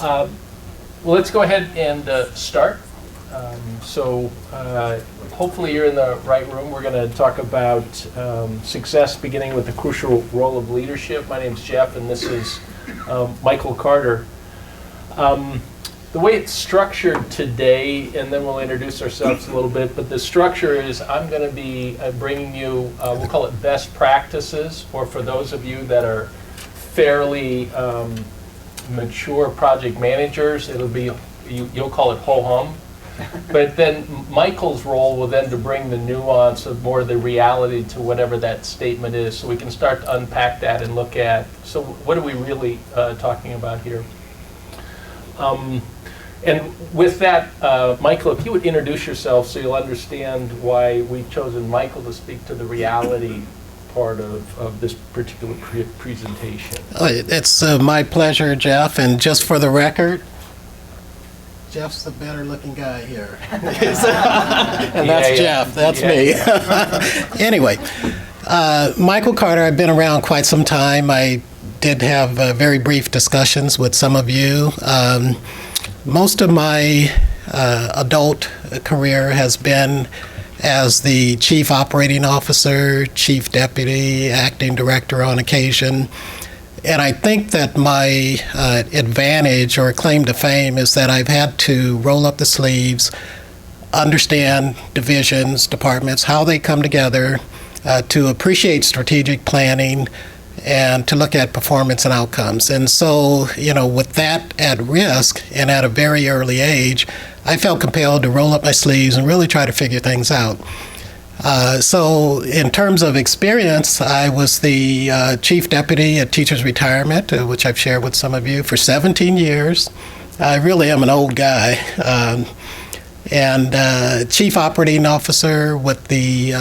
Well, let's go ahead and start. Hopefully you're in the right room. We're going to talk about success, beginning with the crucial role of leadership. My name's Jeff, and this is Michael Carter. The way it's structured today, and then we'll introduce ourselves a little bit, but the structure is I'm going to be bringing you, we'll call it best practices, or for those of you that are fairly mature project managers, it'll be, you'll call it ho-hum. But then Michael's role will then to bring the nuance of more the reality to whatever that statement is, so we can start to unpack that and look at, so what are we really talking about here? And with that, Michael, if you would introduce yourself so you'll understand why we've chosen Michael to speak to the reality part of this particular presentation. It's my pleasure, Jeff, and just for the record, Jeff's the better looking guy here. And that's Jeff, that's me. Anyway, Michael Carter, I've been around quite some time. I did have very brief discussions with some of you. Most of my adult career has been as the chief operating officer, chief deputy, acting director on occasion. And I think that my advantage or claim to fame is that I've had to roll up the sleeves, understand divisions, departments, how they come together, to appreciate strategic planning, and to look at performance and outcomes. And so, with that at risk and at a very early age, I felt compelled to roll up my sleeves and really try to figure things out. So in terms of experience, I was the chief deputy at Teachers Retirement, which I've shared with some of you, for 17 years. I really am an old guy. And chief operating officer with the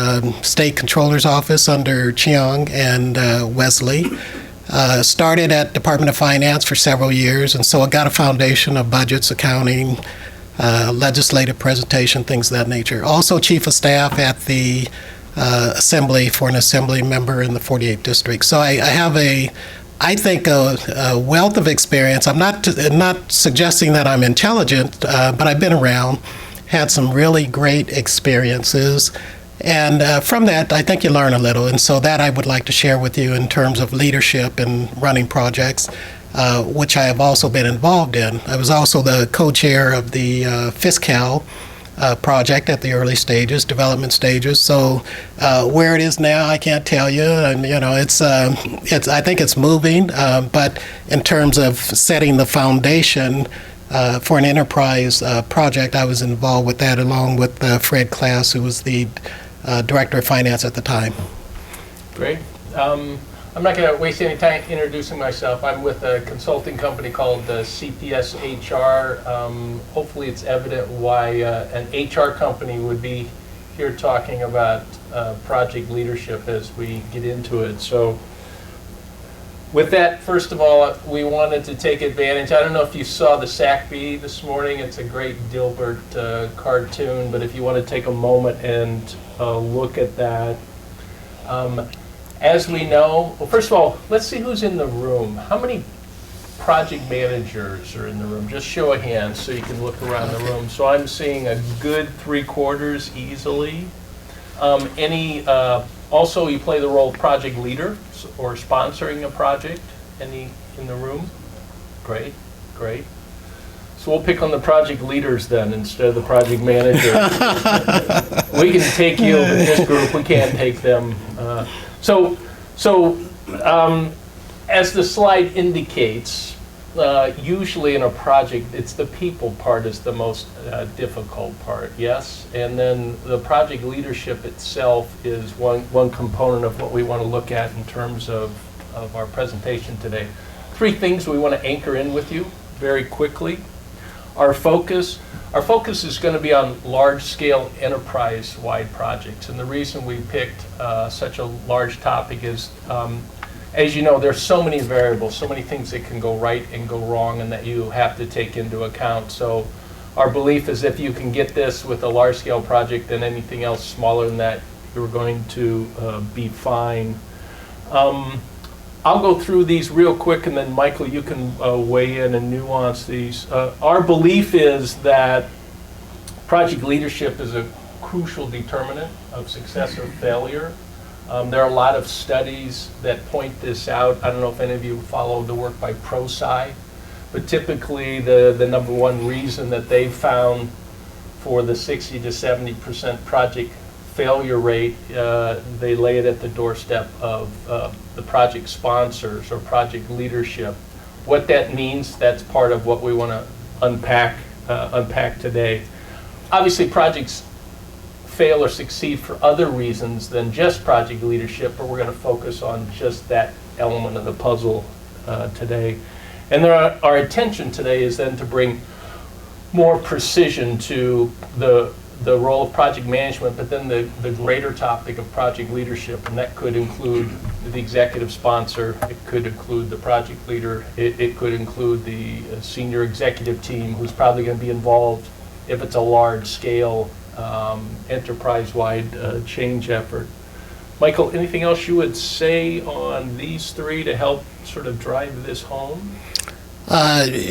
state controller's office under Cheong and Wesley. Started at Department of Finance for several years, and so I got a foundation of budgets, accounting, legislative presentation, things of that nature. Also chief of staff at the assembly for an assembly member in the 48th district. So I have I think a wealth of experience. I'm not suggesting that I'm intelligent, but I've been around, had some really great experiences. And from that, I think you learn a little. And so that I would like to share with you in terms of leadership and running projects, which I have also been involved in. I was also the co-chair of the Fiscal project at the early stages, development stages. So where it is now, I can't tell you. And, it's I think it's moving. But in terms of setting the foundation for an enterprise project, I was involved with that along with Fred Klass, who was the director of finance at the time. Great. I'm not going to waste any time introducing myself. I'm with a consulting company called CPS HR. Hopefully it's evident why an HR company would be here talking about project leadership as we get into it. So with that, first of all, we wanted to take advantage. I don't know if you saw the SACB this morning. It's a great Dilbert cartoon, but if you want to take a moment and look at that. As we know, well, first of all, let's see who's in the room. How many project managers are in the room? Just show of hands so you can look around the room. So I'm seeing a good 3/4 easily. Also, you play the role of project leader or sponsoring a project. Any in the room? Great, great. So we'll pick on the project leaders then instead of the project manager. We can take you in this group. We can't take them. So as the slide indicates, usually in a project, it's the people part is the most difficult part, yes? And then the project leadership itself is one component of what we want to look at in terms of our presentation today. 3 things we want to anchor in with you very quickly. Our focus is going to be on large-scale enterprise-wide projects. And the reason we picked such a large topic is, as you know, there's so many variables, so many things that can go right and go wrong and that you have to take into account. So our belief is if you can get this with a large-scale project, then anything else smaller than that, you're going to be fine. I'll go through these real quick, and then Michael, you can weigh in and nuance these. Our belief is that project leadership is a crucial determinant of success or failure. There are a lot of studies that point this out. I don't know if any of you follow the work by ProSci, but typically the number one reason that they've found for the 60 to 70% project failure rate, they lay it at the doorstep of the project sponsors or project leadership. What that means, that's part of what we want to unpack today. Obviously, projects fail or succeed for other reasons than just project leadership, but we're going to focus on just that element of the puzzle today. And our intention today is then to bring more precision to the role of project management, but then the greater topic of project leadership, and that could include the executive sponsor, it could include the project leader, it could include the senior executive team who's probably going to be involved if it's a large-scale enterprise-wide change effort. Michael, anything else you would say on these three to help sort of drive this home?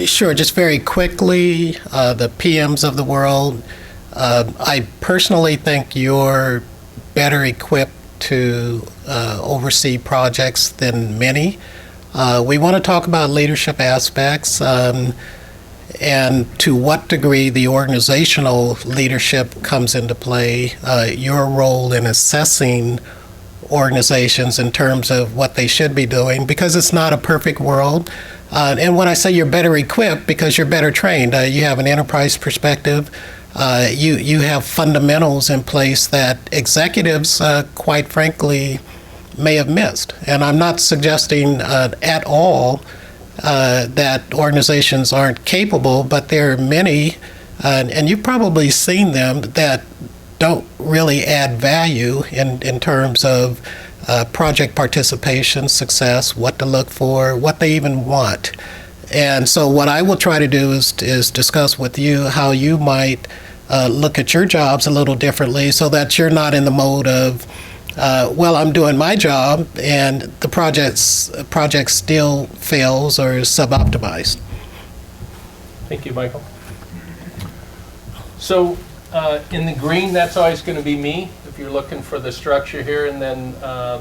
Sure, just very quickly, the PMs of the world, I personally think you're better equipped to oversee projects than many. We want to talk about leadership aspects and to what degree the organizational leadership comes into play, your role in assessing organizations in terms of what they should be doing, because it's not a perfect world. And when I say you're better equipped, because you're better trained, you have an enterprise perspective, you have fundamentals in place that executives, quite frankly, may have missed. And I'm not suggesting at all that organizations aren't capable, but there are many, and you've probably seen them, that don't really add value in terms of project participation, success, what to look for, what they even want. And so what I will try to do is discuss with you how you might look at your jobs a little differently so that you're not in the mode of, well, I'm doing my job and the project still fails or is suboptimized. Thank you, Michael. So in the green, that's always going to be me, if you're looking for the structure here, and then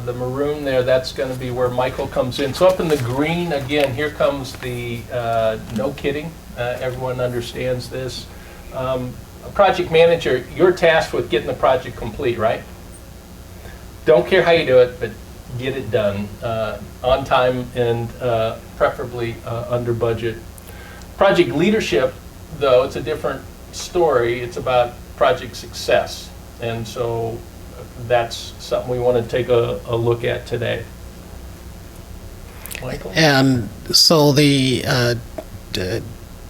the maroon there, that's going to be where Michael comes in. So up in the green, again, here comes the no kidding. Everyone understands this. A project manager, you're tasked with getting the project complete, right? Don't care how you do it, but get it done on time and preferably under budget. Project leadership, though, it's a different story. It's about project success. And so that's something we want to take a look at today. Michael? And so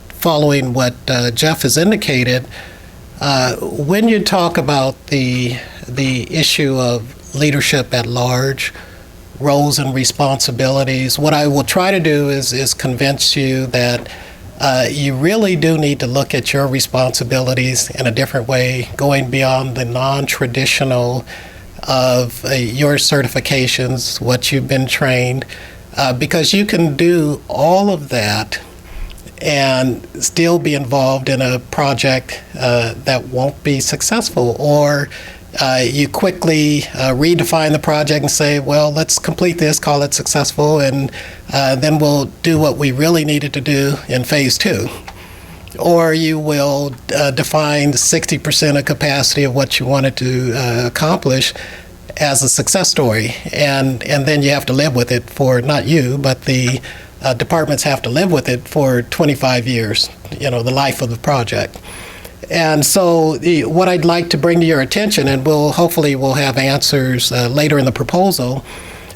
following what Jeff has indicated, when you talk about the issue of leadership at large, roles and responsibilities, what I will try to do is convince you that you really do need to look at your responsibilities in a different way, going beyond the non-traditional of your certifications, what you've been trained, because you can do all of that and still be involved in a project that won't be successful, or you quickly redefine the project and say, well, let's complete this, call it successful, and then we'll do what we really needed to do in phase 2. Or you will define 60% of capacity of what you wanted to accomplish as a success story, and then you have to live with it for, not you, but the departments have to live with it for 25 years, the life of the project. And so what I'd like to bring to your attention, and hopefully we'll have answers later in the proposal,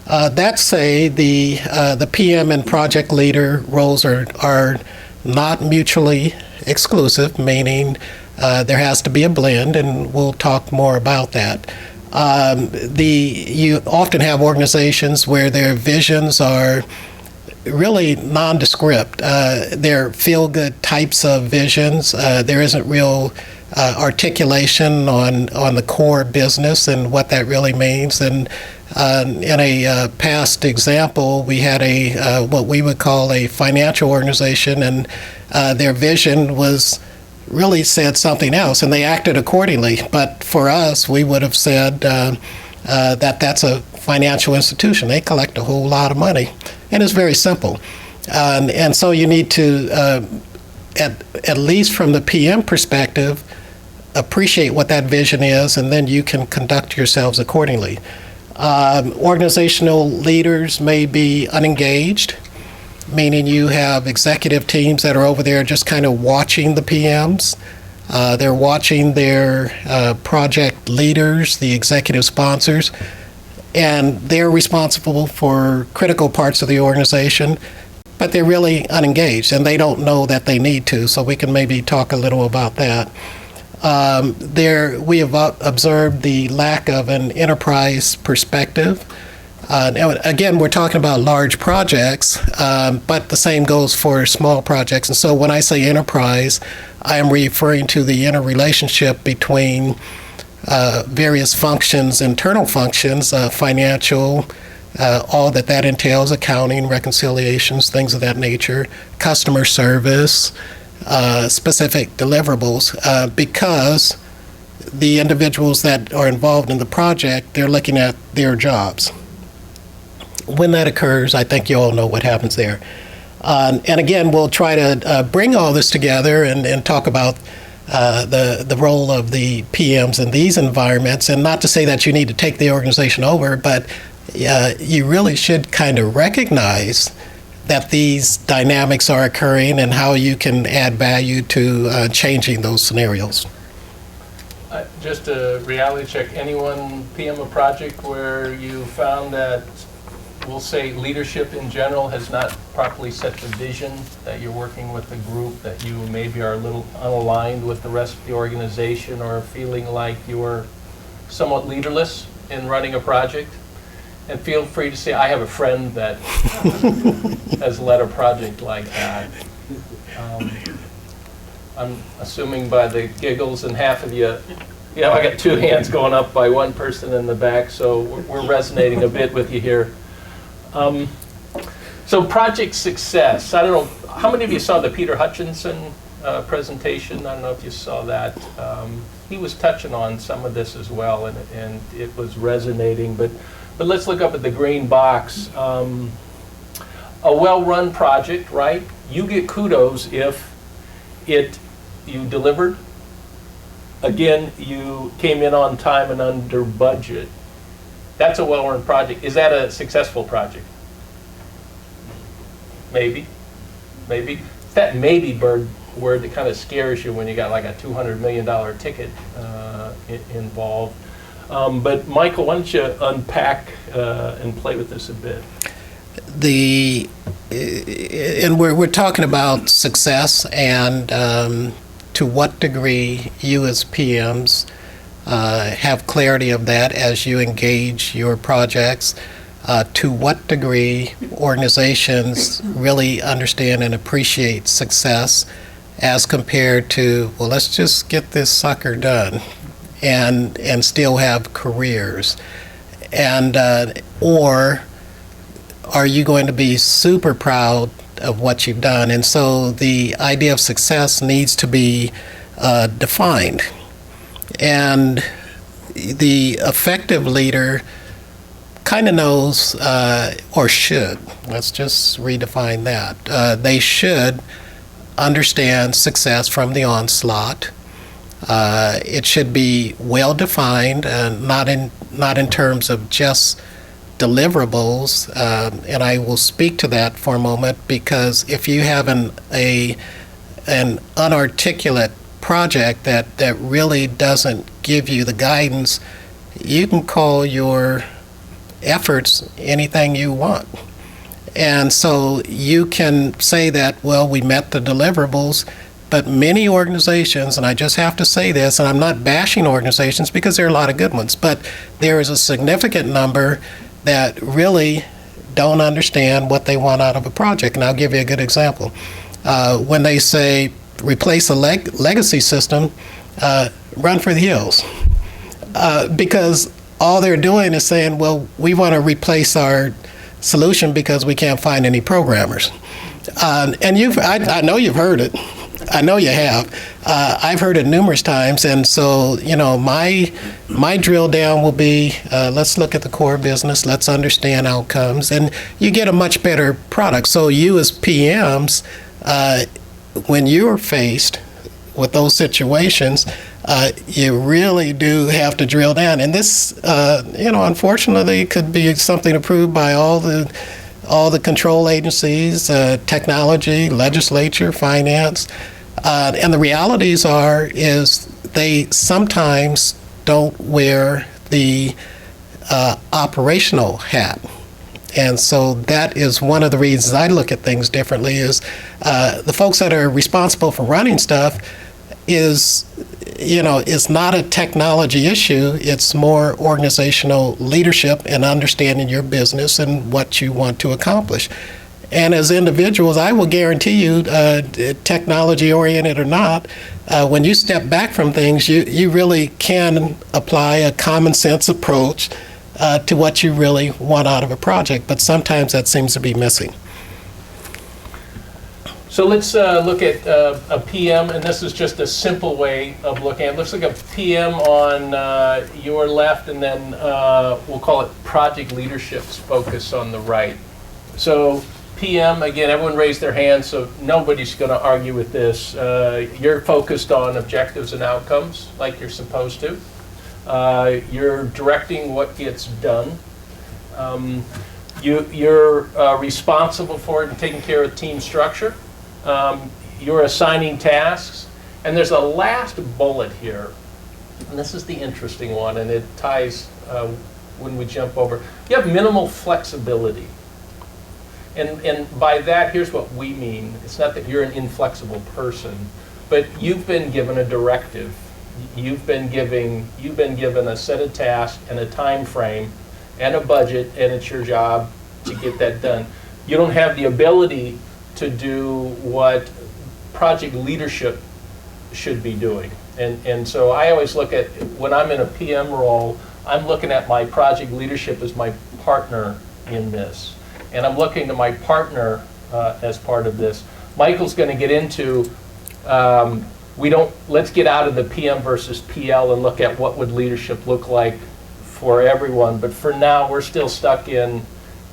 that say the PM and project leader roles are not mutually exclusive, meaning there has to be a blend, and we'll talk more about that. You often have organizations where their visions are really nondescript. They're feel-good types of visions. There isn't real articulation on the core business and what that really means. And In a past example, we had what we would call a financial organization, and their vision was really said something else, and they acted accordingly. But for us, we would have said that that's a financial institution. They collect a whole lot of money, and it's very simple. And so you need to, at least from the PM perspective, appreciate what that vision is, and then you can conduct yourselves accordingly. Organizational leaders may be unengaged, meaning you have executive teams that are over there just kind of watching the PMs. They're watching their project leaders, the executive sponsors, and they're responsible for critical parts of the organization, but they're really unengaged, and they don't know that they need to, so we can maybe talk a little about that. We have observed the lack of an enterprise perspective. Now, again, we're talking about large projects, but the same goes for small projects. And so when I say enterprise, I am referring to the interrelationship between various functions, internal functions, financial, all that entails, accounting, reconciliations, things of that nature, customer service, specific deliverables, because the individuals that are involved in the project, they're looking at their jobs. When that occurs, I think you all know what happens there. And again, we'll try to bring all this together and talk about the role of the PMs in these environments, and not to say that you need to take the organization over, but you really should kind of recognize that these dynamics are occurring and how you can add value to changing those scenarios. Just a reality check, anyone PM a project where you found that, we'll say, leadership in general has not properly set the vision, that you're working with a group, that you maybe are a little unaligned with the rest of the organization, or feeling like you're somewhat leaderless in running a project? And feel free to say, I have a friend that has led a project like that. I'm assuming by the giggles and half of you, I got two hands going up by one person in the back, so we're resonating a bit with you here. So project success, I don't know, how many of you saw the Peter Hutchinson presentation? I don't know if you saw that. He was touching on some of this as well, and it was resonating, but let's look up at the green box. A well-run project, right? You get kudos if you delivered. Again, you came in on time and under budget. That's a well-run project. Is that a successful project? Maybe. Maybe. It's that maybe word that kind of scares you when you got like a $200 million ticket involved. But Michael, why don't you unpack and play with this a bit? And we're talking about success, and to what degree you as PMs have clarity of that as you engage your projects. To what degree organizations really understand and appreciate success as compared to, well, let's just get this sucker done and still have careers. And or are you going to be super proud of what you've done? And so the idea of success needs to be defined. And the effective leader kind of knows, or should, let's just redefine that. They should understand success from the onslaught. It should be well defined, not in terms of just deliverables, and I will speak to that for a moment, because if you have an unarticulate project that really doesn't give you the guidance, you can call your efforts anything you want. And so you can say that, well, we met the deliverables, but many organizations, and I just have to say this, and I'm not bashing organizations because there are a lot of good ones, but there is a significant number that really don't understand what they want out of a project. And I'll give you a good example. When they say replace a legacy system, run for the hills. Because all they're doing is saying, well, we want to replace our solution because we can't find any programmers. And I know you've heard it. I know you have. I've heard it numerous times, and so my drill down will be let's look at the core business, let's understand outcomes, and you get a much better product. So you as PMs, when you're faced with those situations, you really do have to drill down, and this, unfortunately, could be something approved by all the control agencies, technology, legislature, finance. And the realities is they sometimes don't wear the operational hat. And so that is one of the reasons I look at things differently is the folks that are responsible for running stuff is not a technology issue. It's more organizational leadership and understanding your business and what you want to accomplish. And as individuals, I will guarantee you, technology-oriented or not, when you step back from things, you really can apply a common sense approach to what you really want out of a project. But sometimes that seems to be missing. So let's look at a PM, and this is just a simple way of looking at it. Let's look at PM on your left, and then we'll call it project leadership's focus on the right. So PM, again, everyone raised their hand, so nobody's going to argue with this. You're focused on objectives and outcomes like you're supposed to. You're directing what gets done. You're responsible for it and taking care of team structure. You're assigning tasks. And there's a last bullet here, and this is the interesting one, and it ties when we jump over. You have minimal flexibility. And by that, here's what we mean. It's not that you're an inflexible person, but you've been given a directive. You've been given a set of tasks and a time frame and a budget, and it's your job to get that done. You don't have the ability to do what project leadership should be doing. And so I always look at, when I'm in a PM role, I'm looking at my project leadership as my partner in this. And I'm looking to my partner as part of this. Michael's going to get into, let's get out of the PM versus PL and look at what would leadership look like for everyone. But for now, we're still stuck in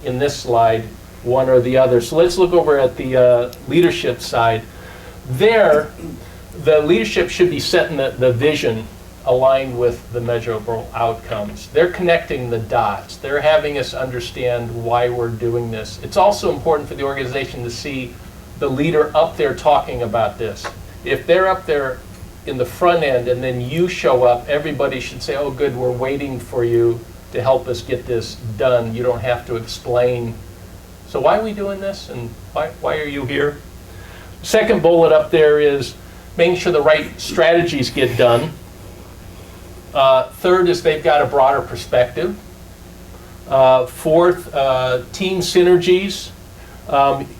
this slide, one or the other. So let's look over at the leadership side. There, the leadership should be setting the vision aligned with the measurable outcomes. They're connecting the dots. They're having us understand why we're doing this. It's also important for the organization to see the leader up there talking about this. If they're up there in the front end and then you show up, everybody should say, oh good, we're waiting for you to help us get this done. You don't have to explain, so why are we doing this and why are you here? Second bullet up there is making sure the right strategies get done. Third is they've got a broader perspective. Fourth, team synergies.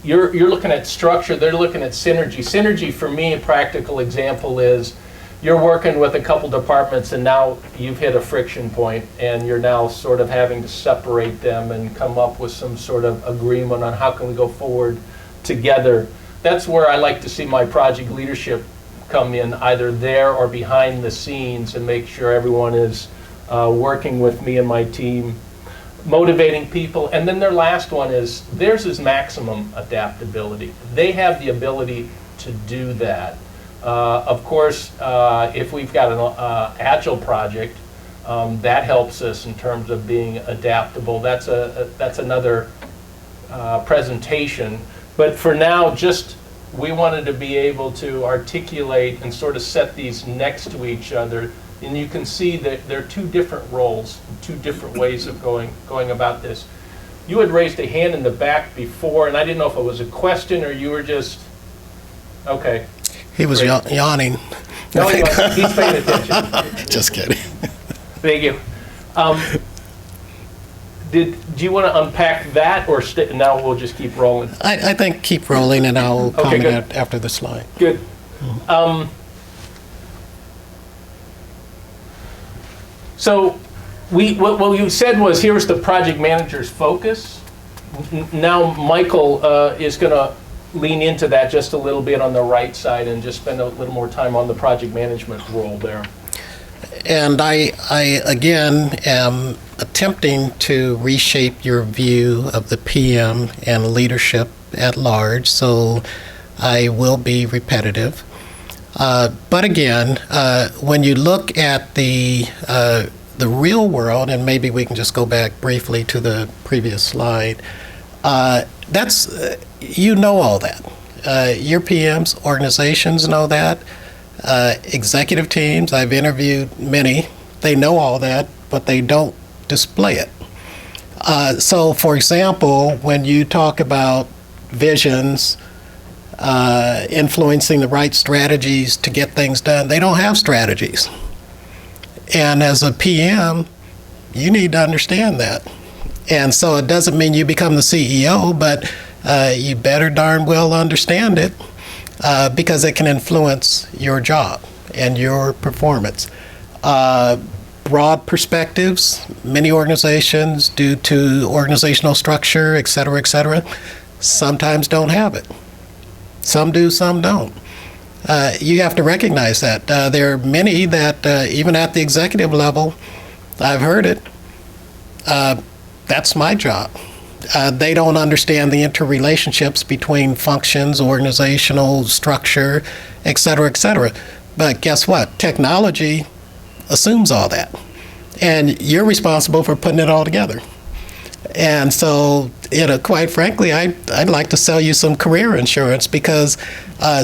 You're looking at structure, they're looking at synergy. Synergy for me, a practical example is you're working with a couple departments and now you've hit a friction point and you're now sort of having to separate them and come up with some sort of agreement on how can we go forward together. That's where I like to see my project leadership come in, either there or behind the scenes, and make sure everyone is working with me and my team, motivating people. And then their last one is, theirs is maximum adaptability. They have the ability to do that. Of course, if we've got an agile project, that helps us in terms of being adaptable. That's another presentation. But for now, we wanted to be able to articulate and sort of set these next to each other. And you can see that there are two different roles, two different ways of going about this. You had raised a hand in the back before, and I didn't know if it was a question or you were just, okay. He was yawning. No, he's paying attention. Just kidding. Thank you. Do you want to unpack that, or now we'll just keep rolling? I think keep rolling, and I'll comment after the slide. Good. So what you said was, here's the project manager's focus. Now Michael is going to lean into that just a little bit on the right side and just spend a little more time on the project management role there. And I again am attempting to reshape your view of the PM and leadership at large, so I will be repetitive. But again, when you look at the real world, and maybe we can just go back briefly to the previous slide, that's you know all that. Your PMs, organizations know that. Executive teams, I've interviewed many, they know all that, but they don't display it. So, for example, when you talk about visions, influencing the right strategies to get things done, they don't have strategies. And as a PM, you need to understand that. And so it doesn't mean you become the CEO, but you better darn well understand it because it can influence your job and your performance. Broad perspectives, many organizations, due to organizational structure, et cetera, sometimes don't have it. Some do, some don't. You have to recognize that. There are many that, even at the executive level, I've heard it, that's my job. They don't understand the interrelationships between functions, organizational structure, et cetera. But guess what? Technology assumes all that. And you're responsible for putting it all together. And so, quite frankly, I'd like to sell you some career insurance because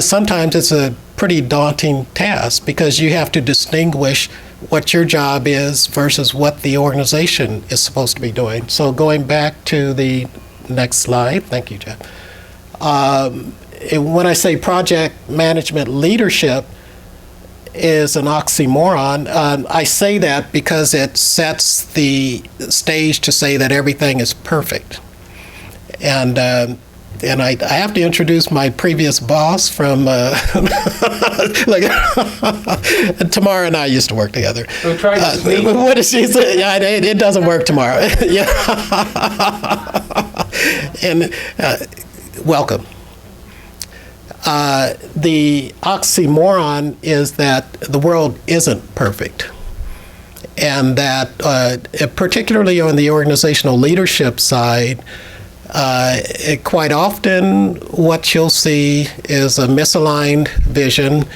sometimes it's a pretty daunting task because you have to distinguish what your job is versus what the organization is supposed to be doing. So going back to the next slide, thank you, Jeff. When I say project management leadership is an oxymoron, I say that because it sets the stage to say that everything is perfect. And I have to introduce my previous boss from, Tamara and I used to work together. So try to speak. What does she say? Yeah, it doesn't work tomorrow. Yeah. And welcome. The oxymoron is that the world isn't perfect. And that particularly on the organizational leadership side, quite often what you'll see is a misaligned vision,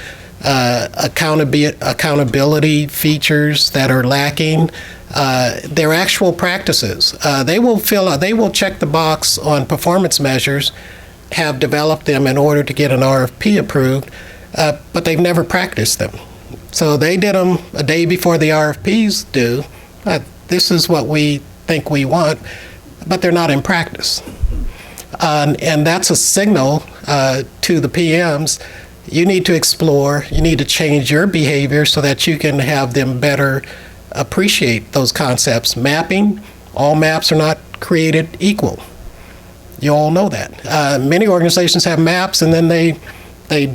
accountability features that are lacking. Their actual practices. They will check the box on performance measures, have developed them in order to get an RFP approved, but they've never practiced them. So they did them a day before the RFPs due. This is what we think we want, but they're not in practice. And that's a signal to the PMs. You need to explore, you need to change your behavior so that you can have them better appreciate those concepts. Mapping, all maps are not created equal. You all know that. Many organizations have maps and then they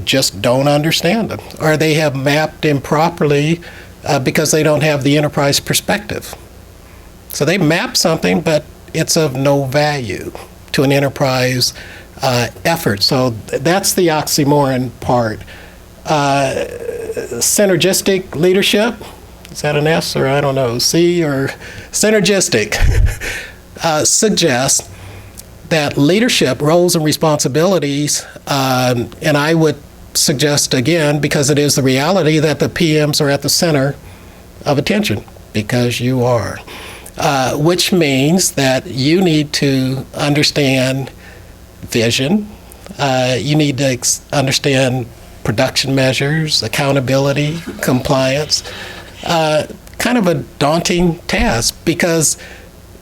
just don't understand them, or they have mapped improperly because they don't have the enterprise perspective. So they map something, but it's of no value to an enterprise effort. So that's the oxymoron part. Synergistic leadership, is that an S or I don't know, C or synergistic, suggests that leadership roles and responsibilities, and I would suggest again, because it is the reality that the PMs are at the center of attention, because you are, which means that you need to understand vision, you need to understand production measures, accountability, compliance, kind of a daunting task, because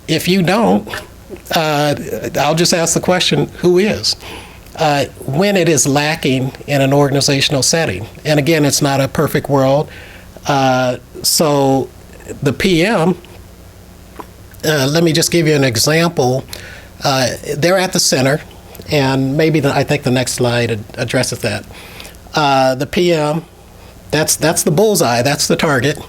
if you don't, I'll just ask the question, who is? When it is lacking in an organizational setting. And again, it's not a perfect world. So the PM, let me just give you an example. They're at the center, and maybe I think the next slide addresses that. The PM, that's the bullseye, that's the target.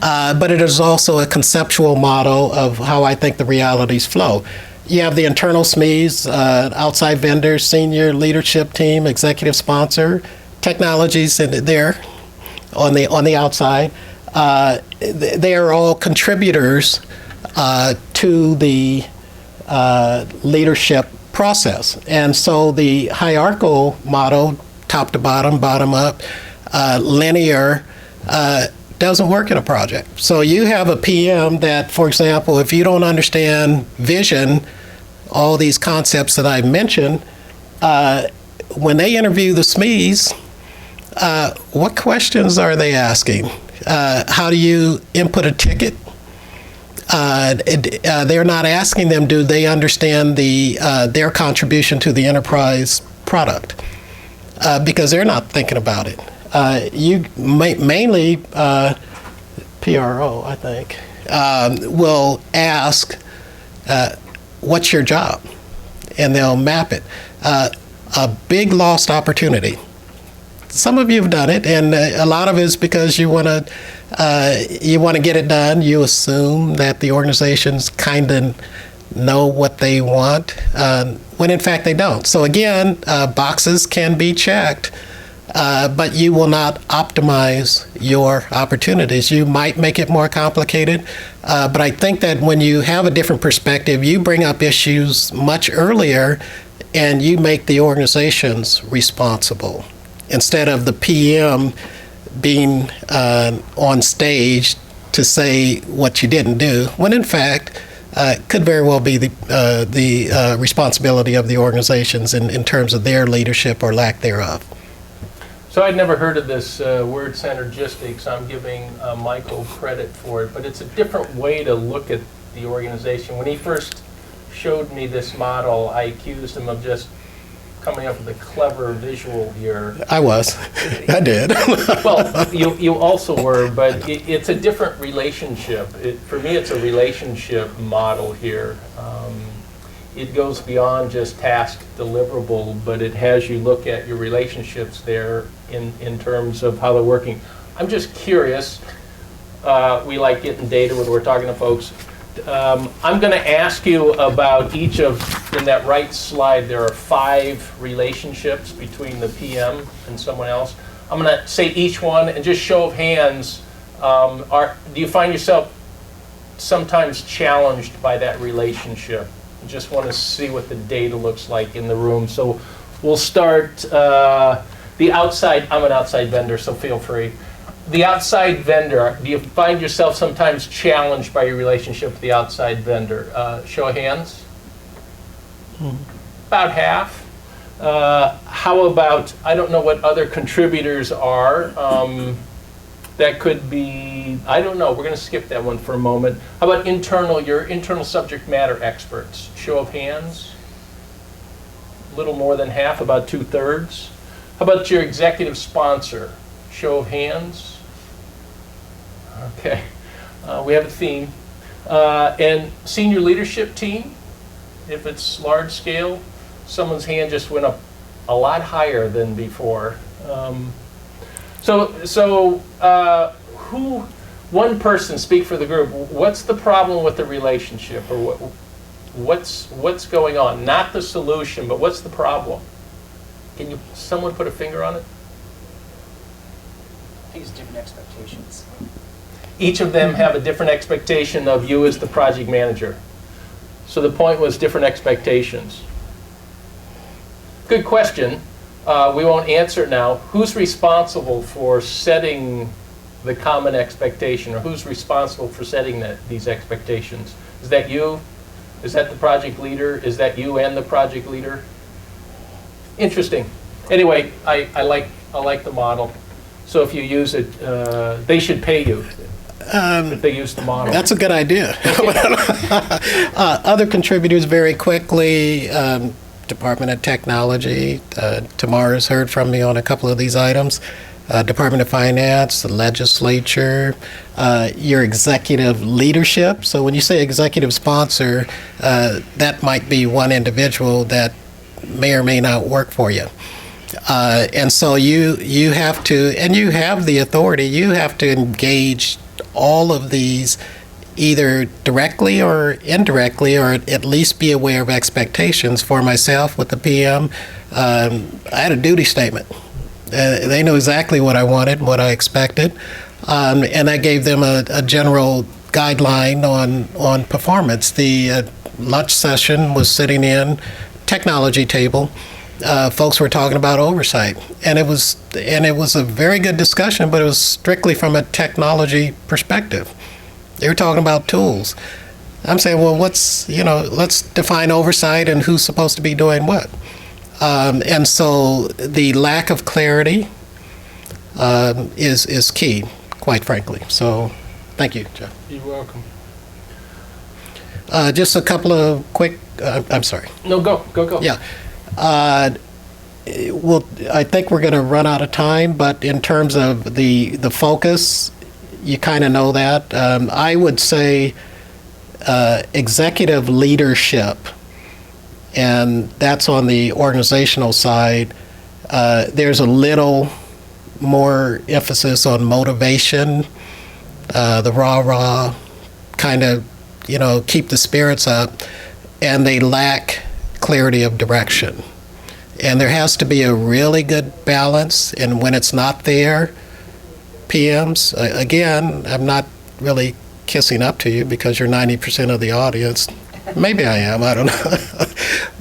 but it is also a conceptual model of how I think the realities flow. You have the internal SMEs, outside vendors, senior leadership team, executive sponsor, technologies in there on the outside. They are all contributors to the leadership process. And so the hierarchical model, top to bottom, bottom up, linear, doesn't work in a project. So you have a PM that, for example, if you don't understand vision, all these concepts that I mentioned, when they interview the SMEs, what questions are they asking? How do you input a ticket? They're not asking them, do they understand their contribution to the enterprise product? Because they're not thinking about it. You mainly, PRO, I think, will ask, what's your job? And they'll map it. A big lost opportunity. Some of you have done it, and a lot of it is because you want to get it done. You assume that the organizations kind of know what they want, when in fact they don't. So again, boxes can be checked, but you will not optimize your opportunities. You might make it more complicated, but I think that when you have a different perspective, you bring up issues much earlier, and you make the organizations responsible, instead of the PM being on stage to say what you didn't do, when in fact could very well be the responsibility of the organizations in terms of their leadership or lack thereof. So I'd never heard of this word synergistics. I'm giving Michael credit for it, but it's a different way to look at the organization. When he first showed me this model, I accused him of just coming up with a clever visual here. I was. I did. Well, you also were, but it's a different relationship. For me, it's a relationship model here. It goes beyond just task deliverable, but it has you look at your relationships there in terms of how they're working. I'm just curious. We like getting data when we're talking to folks. I'm going to ask you about each of, in that right slide, there are 5 relationships between the PM and someone else. I'm going to say each one, and just show of hands, do you find yourself sometimes challenged by that relationship? I just want to see what the data looks like in the room. So we'll start the outside. I'm an outside vendor, so feel free. The outside vendor, do you find yourself sometimes challenged by your relationship with the outside vendor? Show of hands. About half. How about, I don't know what other contributors are. That could be, I don't know, we're going to skip that one for a moment. How about your internal subject matter experts? Show of hands. A little more than half, about 2/3. How about your executive sponsor? Show of hands. Okay, we have a theme. And senior leadership team, if it's large scale, someone's hand just went up a lot higher than before. One person, speak for the group, what's the problem with the relationship, or what's going on? Not the solution, but what's the problem? Can someone put a finger on it? I think it's different expectations. Each of them have a different expectation of you as the project manager. So the point was different expectations. Good question. We won't answer it now. Who's responsible for setting the common expectation, or who's responsible for setting these expectations? Is that you? Is that the project leader? Is that you and the project leader? Interesting. Anyway, I like the model. So if you use it, they should pay you if they use the model. That's a good idea. Other contributors very quickly, Department of Technology. Tamara's heard from me on a couple of these items. Department of Finance, the legislature, your executive leadership. So when you say executive sponsor, that might be one individual that may or may not work for you. And so you have to, and you have the authority, you have to engage all of these either directly or indirectly, or at least be aware of expectations. For myself with the PM, I had a duty statement. They knew exactly what I wanted, what I expected, and I gave them a general guideline on performance. The lunch session was sitting in technology table. Folks were talking about oversight, and it was a very good discussion, but it was strictly from a technology perspective. They were talking about tools. I'm saying, well, let's define oversight and who's supposed to be doing what. And so the lack of clarity is key, quite frankly. So, thank you, Jeff. You're welcome. Just a couple of quick. I'm sorry. No, go. Yeah. Well, I think we're going to run out of time, but in terms of the focus, you kind of know that. I would say executive leadership, and that's on the organizational side. There's a little more emphasis on motivation, the rah-rah, kind of, keep the spirits up, and they lack clarity of direction. And there has to be a really good balance, and when it's not there, PMs, again, I'm not really kissing up to you because you're 90% of the audience. Maybe I am, I don't know.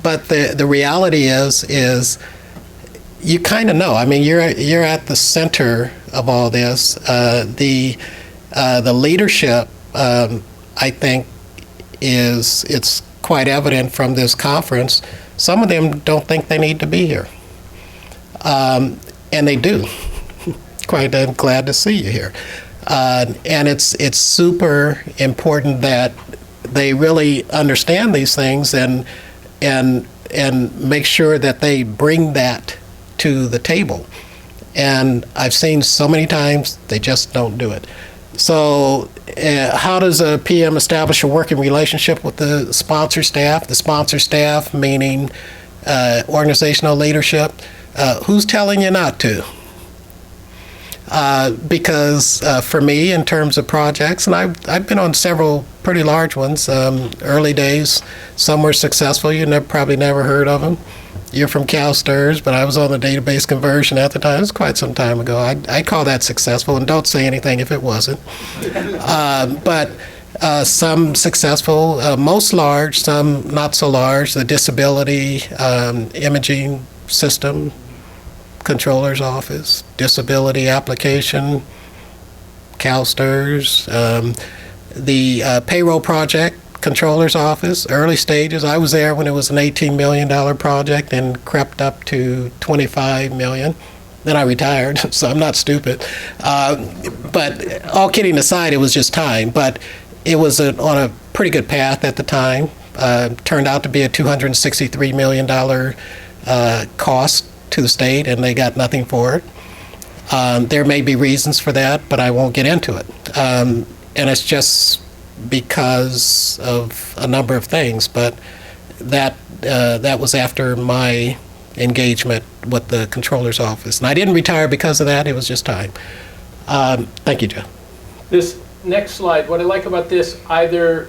But the reality is you kind of know. I mean, you're at the center of all this. The leadership, I think, it's quite evident from this conference. Some of them don't think they need to be here, and they do. Quite glad to see you here, and it's super important that they really understand these things and make sure that they bring that to the table. And I've seen so many times they just don't do it. So how does a PM establish a working relationship with the sponsor staff? The sponsor staff, meaning organizational leadership. Who's telling you not to? Because for me, in terms of projects, and I've been on several pretty large ones, early days, some were successful. You probably never heard of them. You're from CalSTRS, but I was on the database conversion at the time. It was quite some time ago. I'd call that successful, and don't say anything if it wasn't. But some successful, most large, some not so large. The disability imaging system, controller's office, disability application, CalSTRS, the payroll project, controller's office, early stages. I was there when it was an $18 million project and crept up to $25 million. Then I retired, so I'm not stupid. But all kidding aside, it was just time. But it was on a pretty good path at the time. Turned out to be a $263 million cost to the state, and they got nothing for it. There may be reasons for that, but I won't get into it. And it's just because of a number of things, but that was after my engagement with the controller's office. And I didn't retire because of that, it was just time. Thank you, Joe. This next slide, what I like about this, either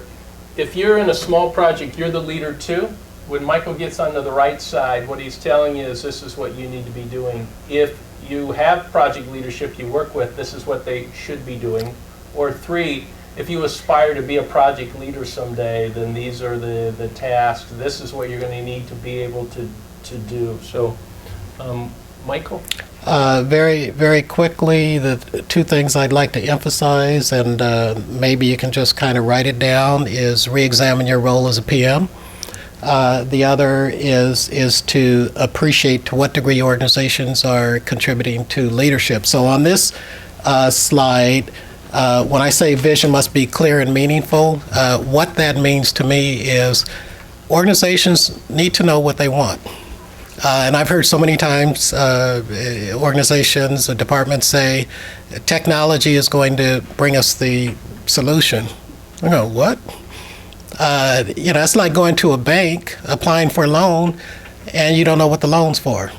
if you're in a small project, you're the leader too. When Michael gets onto the right side, what he's telling you is this is what you need to be doing. If you have project leadership you work with, this is what they should be doing. Or 3, if you aspire to be a project leader someday, then these are the tasks. This is what you're going to need to be able to do. So, Michael? Very, very quickly, the 2 things I'd like to emphasize, and maybe you can just kind of write it down, is re-examine your role as a PM. The other is to appreciate to what degree organizations are contributing to leadership. So on this slide, when I say vision must be clear and meaningful, what that means to me is organizations need to know what they want. And I've heard so many times organizations, departments say, technology is going to bring us the solution. I go, what? It's like going to a bank, applying for a loan, and you don't know what the loan's for.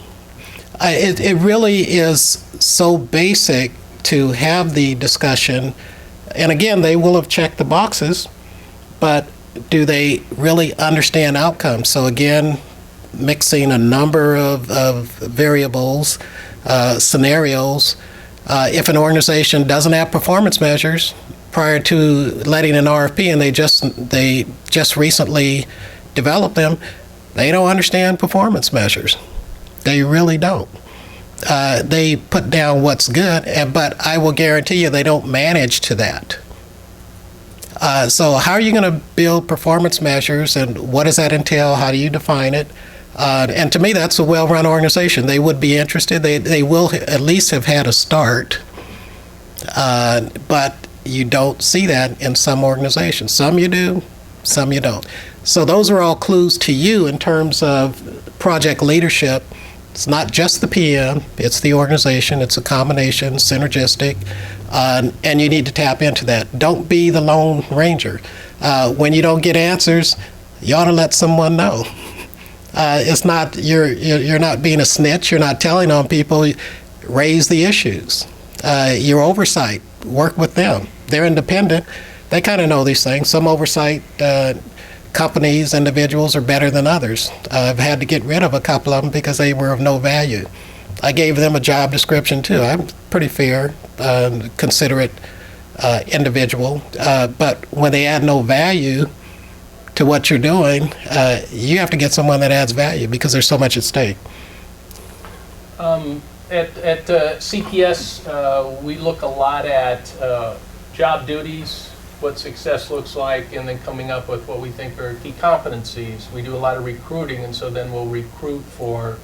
It really is so basic to have the discussion And again, they will have checked the boxes, but do they really understand outcomes? So again, mixing a number of variables, scenarios. If an organization doesn't have performance measures prior to letting an RFP, and they just recently developed them, they don't understand performance measures. They really don't. They put down what's good, but I will guarantee you they don't manage to that. So how are you going to build performance measures, and what does that entail? How do you define it? And to me, that's a well-run organization. They would be interested. They will at least have had a start, but you don't see that in some organizations. Some you do, some you don't. So those are all clues to you in terms of project leadership. It's not just the PM, it's the organization, it's a combination, synergistic, and you need to tap into that. Don't be the Lone Ranger. When you don't get answers, you ought to let someone know. It's not, you're not being a snitch, you're not telling on people, raise the issues. Your oversight, work with them. They're independent, they kind of know these things. Some oversight companies, individuals are better than others. I've had to get rid of a couple of them because they were of no value. I gave them a job description too. I'm pretty fair, considerate individual, but when they add no value to what you're doing, you have to get someone that adds value because there's so much at stake. At CPS, we look a lot at job duties, what success looks like, and then coming up with what we think are key competencies. We do a lot of recruiting, and so then we'll recruit for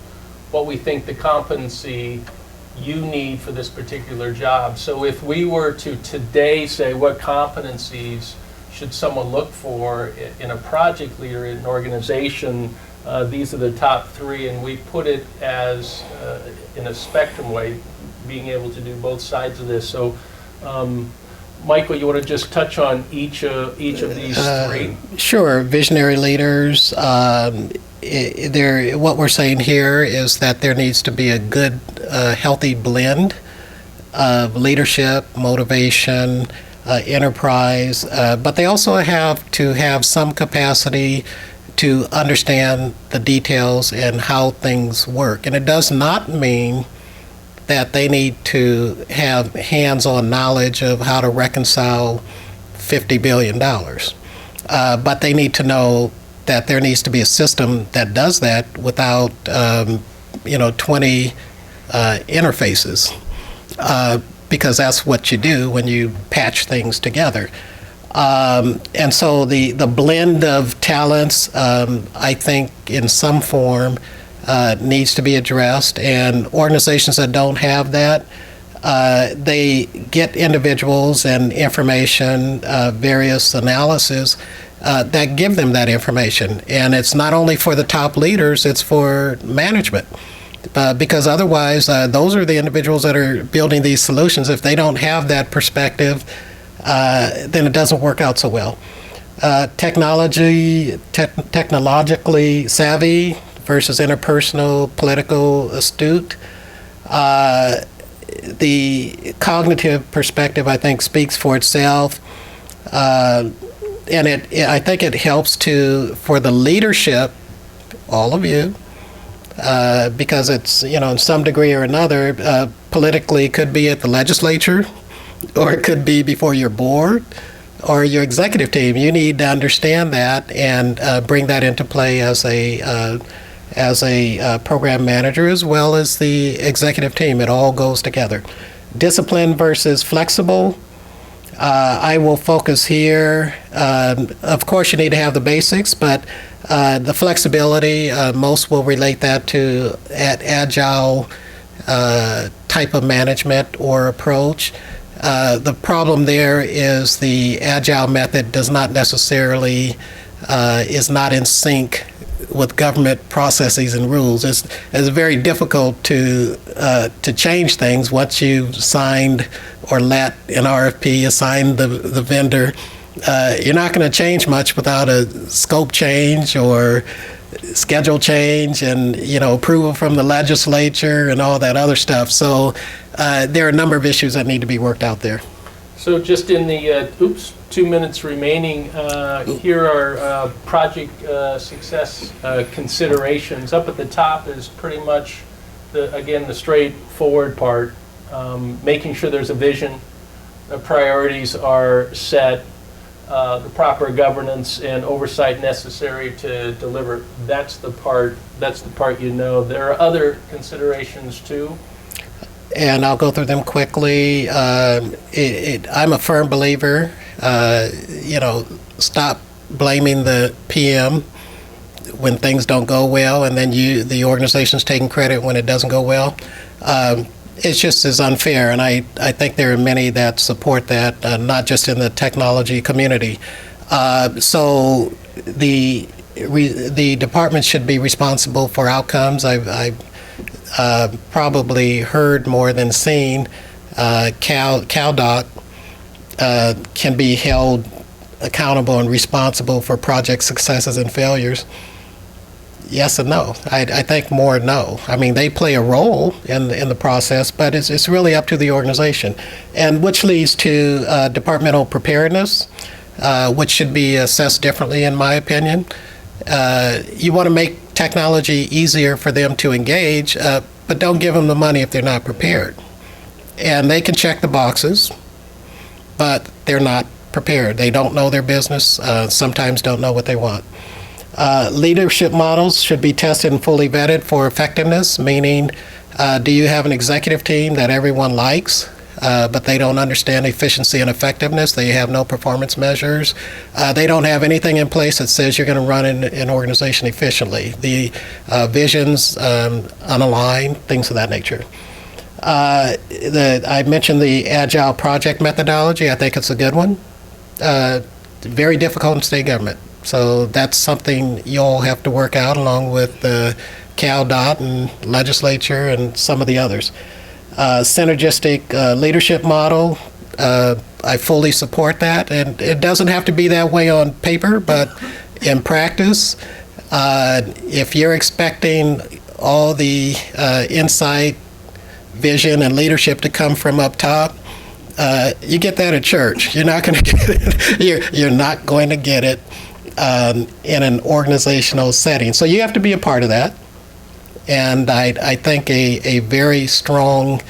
what we think the competency you need for this particular job. So if we were to today say what competencies should someone look for in a project leader in an organization, these are the top three, and we put it as in a spectrum way, being able to do both sides of this. So Michael, you want to just touch on each of these three? Sure. Visionary leaders. What we're saying here is that there needs to be a good, healthy blend of leadership, motivation, enterprise, but they also have to have some capacity to understand the details and how things work. And it does not mean that they need to have hands-on knowledge of how to reconcile $50 billion. But they need to know that there needs to be a system that does that without, 20 interfaces, because that's what you do when you patch things together. And so the blend of talents, I think, in some form, needs to be addressed, and organizations that don't have that, they get individuals and information, various analysis that give them that information. And it's not only for the top leaders, it's for management. Because otherwise, those are the individuals that are building these solutions. If they don't have that perspective, then it doesn't work out so well. Technologically savvy versus interpersonal, political astute. The cognitive perspective, I think, speaks for itself, and I think it helps for the leadership, all of you, because it's, in some degree or another, politically, it could be at the legislature, or it could be before your board or your executive team. You need to understand that and bring that into play as a program manager, as well as the executive team. It all goes together. Discipline versus flexible. I will focus here. Of course, you need to have the basics, but the flexibility, most will relate that to agile type of management or approach. The problem there is the agile method does not necessarily, is not in sync with government processes and rules. It's very difficult to change things once you've signed or let an RFP, assigned the vendor. You're not going to change much without a scope change or schedule change and approval from the legislature and all that other stuff. So there are a number of issues that need to be worked out there. So just in the, 2 minutes remaining, here are project success considerations. Up at the top is pretty much, the straightforward part, making sure there's a vision, the priorities are set, the proper governance and oversight necessary to deliver. That's the part you know. There are other considerations too. And I'll go through them quickly. I'm a firm believer, stop blaming the PM when things don't go well, and then the organization's taking credit when it doesn't go well. It's just as unfair, and I think there are many that support that, not just in the technology community. So the department should be responsible for outcomes. I've probably heard more than seen. CalDOT can be held accountable and responsible for project successes and failures. Yes and no. I think more no. I mean, they play a role in the process, but it's really up to the organization, and which leads to departmental preparedness, which should be assessed differently, in my opinion. You want to make technology easier for them to engage, but don't give them the money if they're not prepared. And they can check the boxes, but they're not prepared. They don't know their business, sometimes don't know what they want. Leadership models should be tested and fully vetted for effectiveness, meaning do you have an executive team that everyone likes, but they don't understand efficiency and effectiveness? They have no performance measures. They don't have anything in place that says you're going to run an organization efficiently. The visions unaligned, things of that nature. I mentioned the agile project methodology. I think it's a good one. Very difficult in state government. So that's something you'll have to work out along with CalDOT and legislature and some of the others. Synergistic leadership model, I fully support that. And it doesn't have to be that way on paper, but in practice, if you're expecting all the insight, vision, and leadership to come from up top, you get that at church. You're not going to get it. You're not going to get it in an organizational setting. So you have to be a part of that. And I think a very strong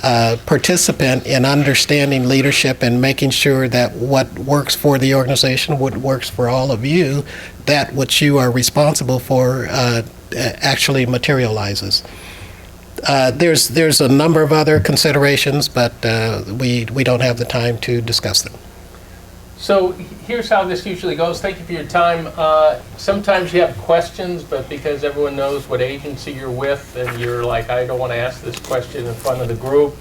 participant in understanding leadership and making sure that what works for the organization, what works for all of you, that which you are responsible for actually materializes. There's a number of other considerations, but we don't have the time to discuss them. So here's how this usually goes. Thank you for your time. Sometimes you have questions, but because everyone knows what agency you're with and you're like, I don't want to ask this question in front of the group,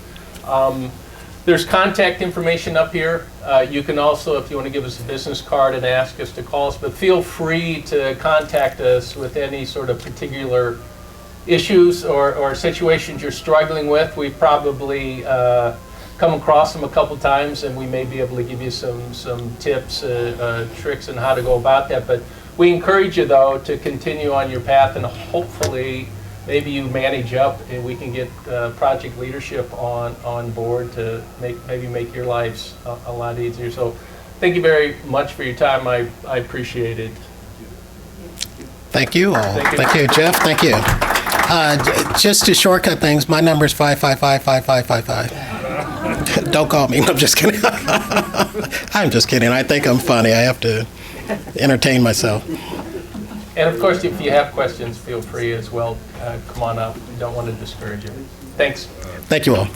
there's contact information up here. You can also, if you want to give us a business card and ask us to call us, but feel free to contact us with any sort of particular issues or situations you're struggling with. We've probably come across them a couple times, and we may be able to give you some tips, tricks on how to go about that. But we encourage you, though, to continue on your path, and hopefully maybe you manage up and we can get project leadership on board to maybe make your lives a lot easier. So thank you very much for your time. I appreciate it. Thank you all. Thank you, Jeff. Thank you. Just to shortcut things, my number is 555-5555. Don't call me. I'm just kidding. I'm just kidding. I think I'm funny. I have to entertain myself. And of course, if you have questions, feel free as well. Come on up. We don't want to discourage you. Thanks. Thank you all.